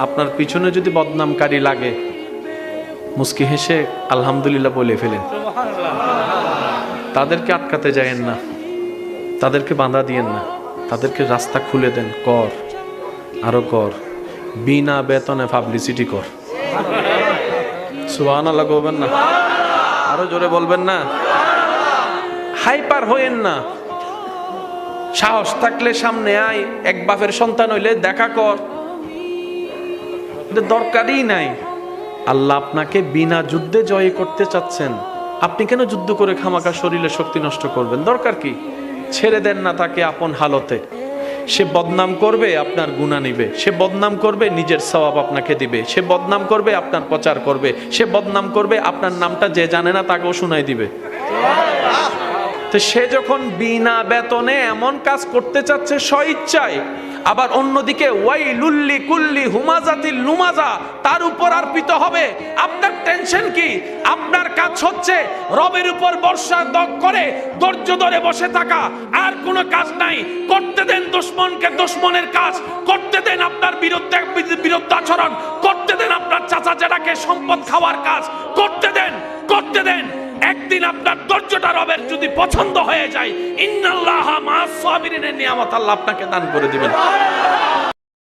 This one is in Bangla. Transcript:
আপনার পিছনে যদি বদনামকারী লাগে মুস্কি হেসে আলহামদুলিল্লাহ বলে ফেলেন। তাদেরকে আটকাতে যায়েন না, তাদেরকে বাধা দিয়েন না, তাদেরকে রাস্তা খুলে দেন। কর, আরো কর, বিনা বেতনে পাবলিসিটি কর। সুবহানাল্লাহ বলবেন না? আরো জোরে বলবেন না? হাইপার হইেন না। সাহস থাকলে সামনে আয়, এক বাপের সন্তান হইলে দেখা কর, এটা দরকারই নাই। আল্লাহ আপনাকে বিনা যুদ্ধে জয় করতে চাচ্ছেন, আপনি কেন যুদ্ধ করে খামাকা শরীরে শক্তি নষ্ট করবেন? দরকার কি? ছেড়ে দেন না তাকে আপন হালতে। সে বদনাম করবে, আপনার গুনাহ নিবে। সে বদনাম করবে, নিজের সওয়াব আপনাকে দিবে। সে বদনাম করবে, আপনার প্রচার করবে। সে বদনাম করবে, আপনার নামটা যে জানে না তাকেও শুনাই দিবে। তো সে যখন বিনা বেতনে এমন কাজ করতে চাচ্ছে স্বইচ্ছায়, আবার অন্যদিকে ওয়াইলুল্লি কুল্লি হুমাজাতিল লুমাজা তার উপর আরপিত হবে, আপনার টেনশন কি? আপনার কাজ হচ্ছে রবের উপর ভরসা করে ধৈর্য ধরে বসে থাকা, আর কোনো কাজ নাই। করতে দেন দুশমনকে দুশমনের কাজ, করতে দেন আপনার বিরুদ্ধাচরণ, করতে দেন আপনার চাচা জেঠাকে সম্পদ খাওয়ার কাজ, করতে দেন, করতে দেন। একদিন আপনার ধৈর্যটা রবের যদি পছন্দ হয়ে যায়, ইন্নাল্লাহা মা'আস সাবিরিনের নিয়ামত আল্লাহ আপনাকে দান করে দিবেন।